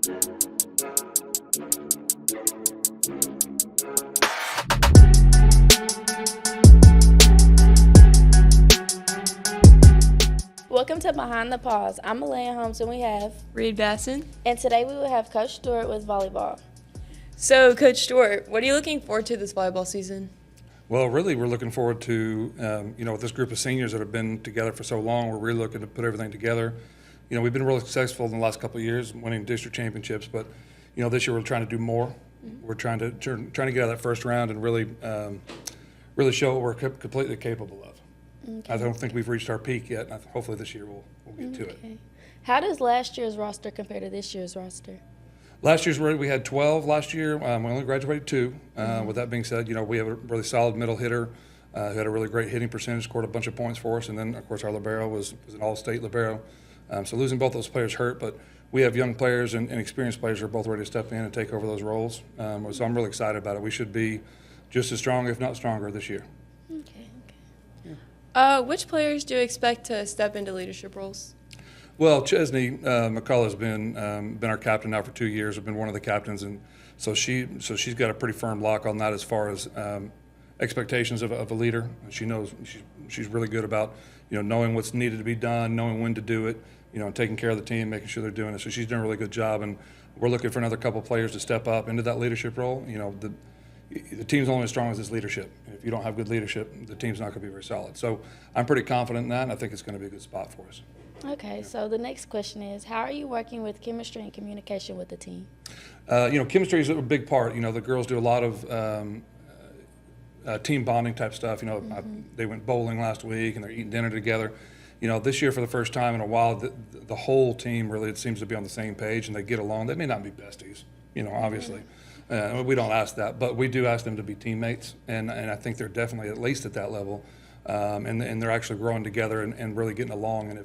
Welcome to Behind the Paws. I'm Malaya Holmes and we have Reed Basson. And today we will have Coach Stewart with volleyball. So, Coach Stewart, what are you looking forward to this volleyball season? Well, really, we're looking forward to, with this group of seniors that have been together for so long, we're really looking to put everything together. We've been really successful in the last couple of years, winning district championships, but, this year we're trying to do more. Mm-hmm. We're trying to get out of that first round and really show what we're completely capable of. Okay. I don't think we've reached our peak yet. Hopefully this year we'll get to it. How does last year's roster compare to this year's roster? Last year's we had 12 last year. We only graduated 2. With that being said, we have a really solid middle hitter who had a really great hitting percentage, scored a bunch of points for us, and then, of course, our libero was an all-state libero. So losing both those players hurt, but we have young players and experienced players who are both ready to step in and take over those roles. So I'm really excited about it. We should be just as strong, if not stronger, this year. Okay. Yeah. Which players do you expect to step into leadership roles? Well, Chesney McCullough has been our captain now for 2 years. Has been one of the captains, and so she's got a pretty firm lock on that as far as expectations of a leader. She knows she's really good about knowing what's needed to be done, knowing when to do it, and taking care of the team, making sure they're doing it. So she's doing a really good job, and we're looking for another couple of players to step up into that leadership role. The team's only as strong as its leadership. And if you don't have good leadership, the team's not going to be very solid. So I'm pretty confident in that, and I think it's going to be a good spot for us. Okay, so the next question is, how are you working with chemistry and communication with the team? Chemistry is a big part. The girls do a lot of team bonding type stuff. They went bowling last week, and they're eating dinner together. This year for the first time in a while, the whole team really, it seems to be on the same page, and they get along. They may not be besties, obviously. We don't ask that, but we do ask them to be teammates, and I think they're definitely at least at that level, and they're actually growing together and really getting along. And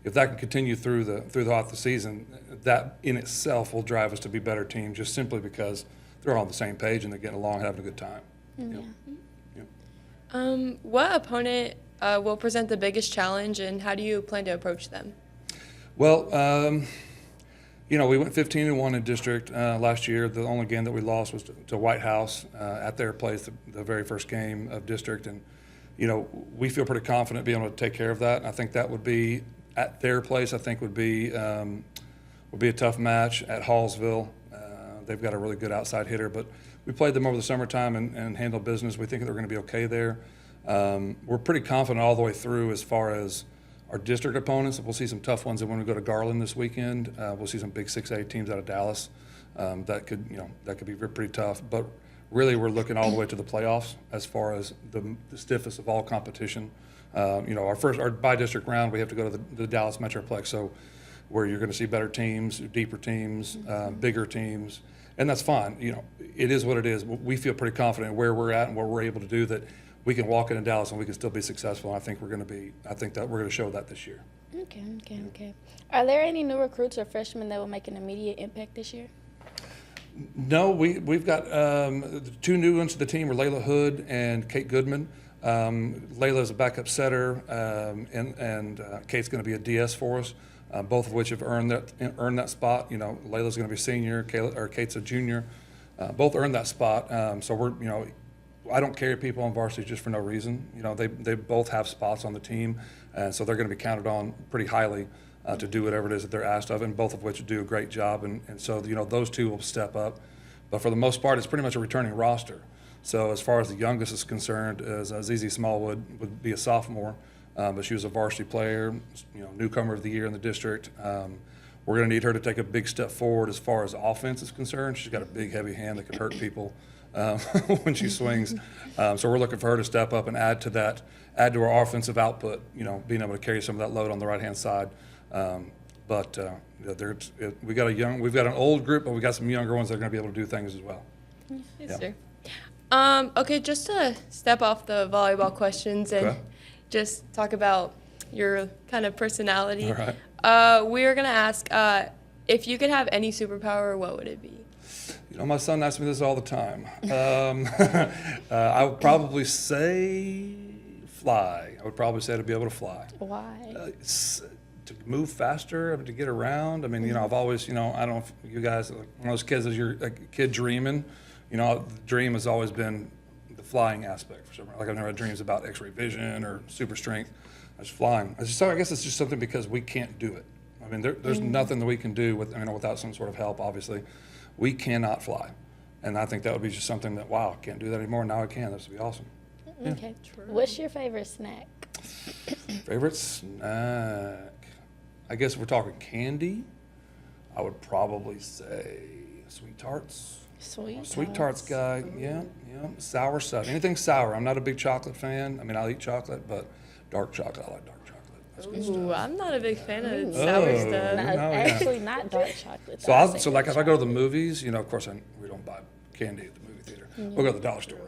if that can continue throughout the season, that in itself will drive us to be better team, just simply because they're all on the same page and they're getting along, having a good time. Yeah. What opponent will present the biggest challenge, and how do you plan to approach them? Well, we went 15-1 in district last year. The only game that we lost was to White House at their place, the very first game of district, and we feel pretty confident being able to take care of that. And I think that would be at their place. I think would be a tough match at Hallsville. They've got a really good outside hitter, but we played them over the summertime and handled business. We think they're going to be okay there. We're pretty confident all the way through as far as our district opponents. We'll see some tough ones, and when we go to Garland this weekend, we'll see some big 6A teams out of Dallas. That could be pretty tough. But really, we're looking all the way to the playoffs as far as the stiffest of all competition. Our by-district round, we have to go to the Dallas Metroplex, so where you're going to see better teams, deeper teams, bigger teams, and that's fine. It is what it is. We feel pretty confident in where we're at and what we're able to do, that we can walk into Dallas and we can still be successful. And I think that we're going to show that this year. Okay. Are there any new recruits or freshmen that will make an immediate impact this year? No, we've got the 2 new ones to the team are Layla Hood and Kate Goodman. Layla's a backup setter, and Kate's going to be a DS for us. Both of which have earned that spot. Layla's going to be senior, Kate's a junior. Both earned that spot. So I don't carry people on varsity just for no reason. They both have spots on the team, and so they're going to be counted on pretty highly to do whatever it is that they're asked of, and both of which do a great job. And so those 2 will step up. But for the most part, it's pretty much a returning roster. So as far as the youngest is concerned, Zizi Smallwood would be a sophomore. But she was a varsity player, newcomer of the year in the district. We're going to need her to take a big step forward as far as offense is concerned. She's got a big, heavy hand that can hurt people when she swings. So we're looking for her to step up and add to our offensive output, being able to carry some of that load on the right-hand side. We've got an old group, but we got some younger ones that are going to be able to do things as well. Yes, sir. Okay, just to step off the volleyball questions and just talk about your kind of personality. All right. We are going to ask, if you could have any superpower, what would it be? My son asks me this all the time. I would probably say fly. I would probably say to be able to fly. Why? to move faster, to get around. I mean, I've always, I don't know if you guys, like one of those kids, as you're a kid dreaming, the dream has always been the flying aspect. For some reason. Like I've never had dreams about X-ray vision or super strength. I was flying. I guess it's just something because we can't do it. I mean, there's nothing that we can do without some sort of help. Obviously, we cannot fly, and I think that would be just something that I can't do that anymore. Now I can. This would be awesome. Okay. What's your favorite snack? Favorite snack? I guess if we're talking candy, I would probably say sweet tarts. Sweet tarts guy. Yeah. Sour stuff. Anything sour. I'm not a big chocolate fan. I mean, I'll eat chocolate, but dark chocolate. I like dark chocolate. That's good stuff. Ooh, I'm not a big fan of sour stuff. Actually, not dark chocolate. So like if I go to the movies, of course we don't buy candy at the movie theater. We'll go to the dollar store.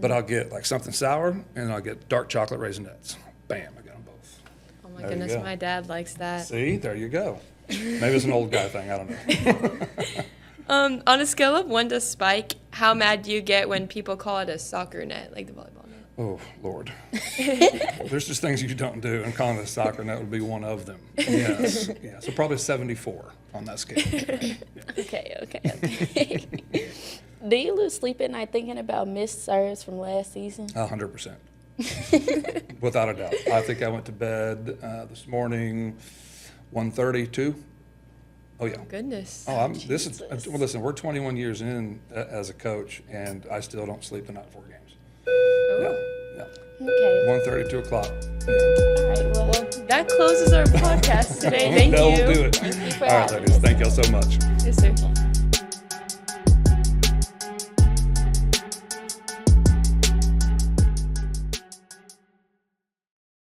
But I'll get like something sour and I'll get dark chocolate raisinets. Bam, I got them both. Oh my goodness, my dad likes that. See, there you go. Maybe it's an old guy thing. I don't know. On a scale of 1 to Spike, how mad do you get when people call it a soccer net, like the volleyball net? Oh, Lord. There's just things you don't do, and calling it a soccer net would be one of them. Yes. Yeah. So probably 74 on that scale. Yeah. Okay. Do you lose sleep at night thinking about missed serves from last season? 100%. Without a doubt. I think I went to bed this morning 1:30, 2. Oh, yeah. Goodness. Oh, listen, we're 21 years in as a coach, and I still don't sleep the night before games. Yeah. Okay. 1:30, 2 o'clock. All right. Well, That closes our podcast today. Thank you. We'll do it. thank you for All right, having ladies. us. Thank y'all so much. Yes, sir.